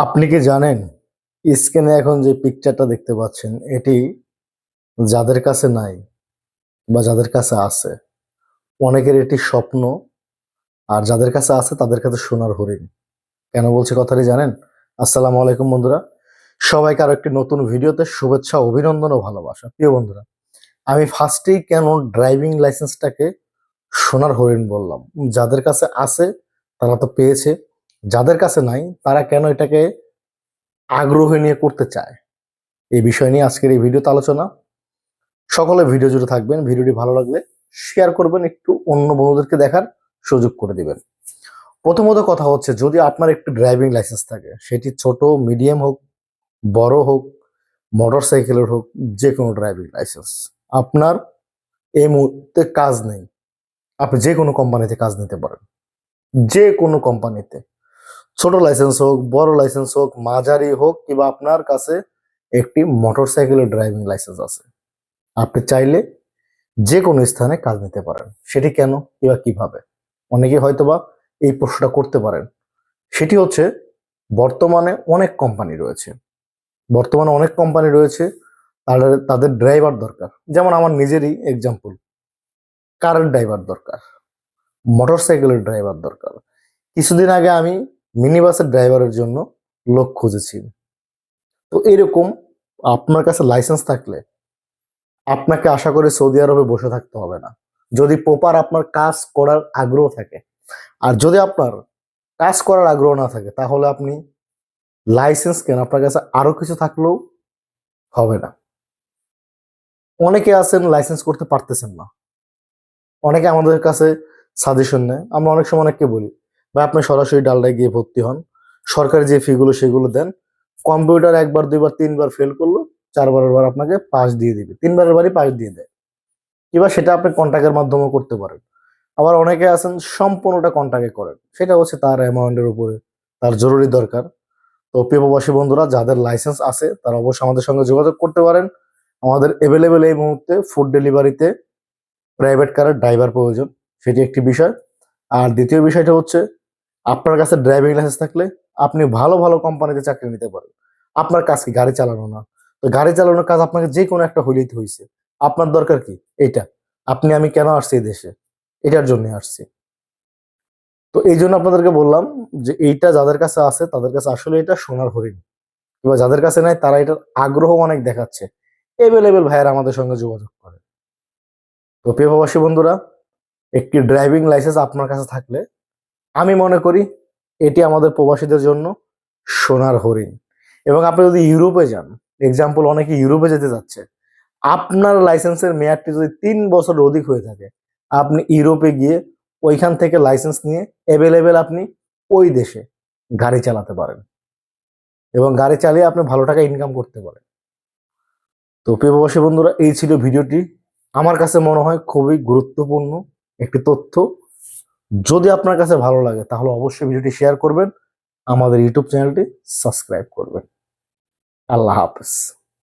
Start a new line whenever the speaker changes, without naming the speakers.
আপনি কি জানেন স্ক্রিনে এখন যে পিকচারটা দেখতে পাচ্ছেন এটি যাদের কাছে নাই বা যাদের কাছে আছে অনেকের এটি স্বপ্ন। আর যাদের কাছে আছে তাদের কাছে সোনার হরিণ। কেন বলছি কথাটি জানেন? আসসালামু আলাইকুম বন্ধুরা, সবাইকে আরো একটি নতুন ভিডিওতে শুভেচ্ছা, অভিনন্দন ও ভালোবাসা। প্রিয় বন্ধুরা, আমি ফার্স্টেই কেন ড্রাইভিং লাইসেন্সটাকে সোনার হরিণ বললাম? যাদের কাছে আছে তারা তো পেয়েছে, যাদের কাছে নাই তারা কেন এটাকে আগ্রহ নিয়ে করতে চায়, এই বিষয় নিয়ে আজকের এই ভিডিওতে আলোচনা। সকলে ভিডিও জুড়ে থাকবেন। ভিডিওটি ভালো লাগলে শেয়ার করবেন, একটু অন্য বন্ধুদেরকে দেখার সুযোগ করে দিবেন। প্রথমত কথা হচ্ছে, যদি আপনার একটু ড্রাইভিং লাইসেন্স থাকে, সেটি ছোট মিডিয়াম হোক, বড় হোক, মোটর সাইকেলের হোক, যে কোনো ড্রাইভিং লাইসেন্স, আপনার এই মুহূর্তে কাজ নেই, আপনি যে কোনো কোম্পানিতে কাজ নিতে পারেন। যে কোনো কোম্পানিতে, ছোট লাইসেন্স হোক, বড় লাইসেন্স হোক, মাঝারি হোক, কিংবা আপনার কাছে একটি মোটর সাইকেলের ড্রাইভিং লাইসেন্স আছে, আপনি চাইলে যে কোনো স্থানে কাজ নিতে পারেন। সেটি কেন কিংবা কিভাবে, অনেকে হয়তোবা এই প্রশ্নটা করতে পারেন। সেটি হচ্ছে, বর্তমানে অনেক কোম্পানি রয়েছে, তাদের তাদের ড্রাইভার দরকার। যেমন আমার নিজেরই এক্সাম্পল, কারের ড্রাইভার দরকার, মোটর সাইকেলের ড্রাইভার দরকার। কিছুদিন আগে আমি মিনি বাসের ড্রাইভারের জন্য লোক খুঁজেছি। তো এরকম আপনার কাছে লাইসেন্স থাকলে আপনাকে আশা করে সৌদি আরবে বসে থাকতে হবে না, যদি প্রপার আপনার কাজ করার আগ্রহ থাকে। আর যদি আপনার কাজ করার আগ্রহ না থাকে, তাহলে আপনি লাইসেন্স কেন, আপনার কাছে আরো কিছু থাকলেও হবে না। অনেকে আছেন লাইসেন্স করতে পারতেছেন না, অনেকে আমাদের কাছে সাজেশন নেয়। আমরা অনেক সময় অনেককে বলি, ভাই আপনি সরাসরি ডালডায় গিয়ে ভর্তি হন, সরকারি যে ফিগুলো সেগুলো দেন, কম্পিউটার একবার দুইবার তিনবার ফেল করলো, চারবারের বার আপনাকে পাস দিয়ে দিবে, তিনবারের বারই পাস দিয়ে দেয়। এবার সেটা আপনি কন্ট্যাক্টের মাধ্যমে করতে পারেন। আবার অনেকে আছেন সম্পূর্ণটা কন্ট্যাক্টে করেন, সেটা হচ্ছে তার অ্যামাউন্টের উপরে, তার জরুরি দরকার। তো প্রিয় প্রবাসী বন্ধুরা, যাদের লাইসেন্স আছে তারা অবশ্যই আমাদের সঙ্গে যোগাযোগ করতে পারেন। আমাদের এভেলেবেল এই মুহূর্তে ফুড ডেলিভারিতে প্রাইভেট কারের ড্রাইভার প্রয়োজন, সেটি একটি বিষয়। আর দ্বিতীয় বিষয়টা হচ্ছে, আপনার কাছে ড্রাইভিং লাইসেন্স থাকলে আপনি ভালো ভালো কোম্পানিতে চাকরি নিতে পারেন। আপনার কাজ কি? গাড়ি চালানো না? তো গাড়ি চালানোর কাজ আপনাকে যে কোনো একটা হইলেই হয়েছে। আপনার দরকার কি? এইটা। আপনি আমি কেন আসছি এই দেশে? এটার জন্য আসছি। তো এই জন্য আপনাদেরকে বললাম যে এইটা যাদের কাছে আছে তাদের কাছে আসলে এটা সোনার হরিণ। কিংবা যাদের কাছে নাই তারা এটার আগ্রহ অনেক দেখাচ্ছে। এভেলেবেল ভাইয়ারা আমাদের সঙ্গে যোগাযোগ করে। তো প্রিয় প্রবাসী বন্ধুরা, একটি ড্রাইভিং লাইসেন্স আপনার কাছে থাকলে আমি মনে করি এটি আমাদের প্রবাসীদের জন্য সোনার হরিণ। এবং আপনি যদি ইউরোপে যান, এক্সাম্পল অনেকে ইউরোপে যেতে যাচ্ছে, আপনার লাইসেন্সের মেয়াদটি যদি 3 বছর অধিক হয়ে থাকে, আপনি ইউরোপে গিয়ে ওইখান থেকে লাইসেন্স নিয়ে এভেলেবেল আপনি ওই দেশে গাড়ি চালাতে পারেন, এবং গাড়ি চালিয়ে আপনি ভালো টাকা ইনকাম করতে পারেন। তো প্রিয় প্রবাসী বন্ধুরা, এই ছিল ভিডিওটি। আমার কাছে মনে হয় খুবই গুরুত্বপূর্ণ একটি তথ্য। যদি আপনার কাছে ভালো লাগে তাহলে অবশ্যই ভিডিওটি শেয়ার করবেন, আমাদের ইউটিউব চ্যানেলটি সাবস্ক্রাইব করবেন। আল্লাহ হাফেজ।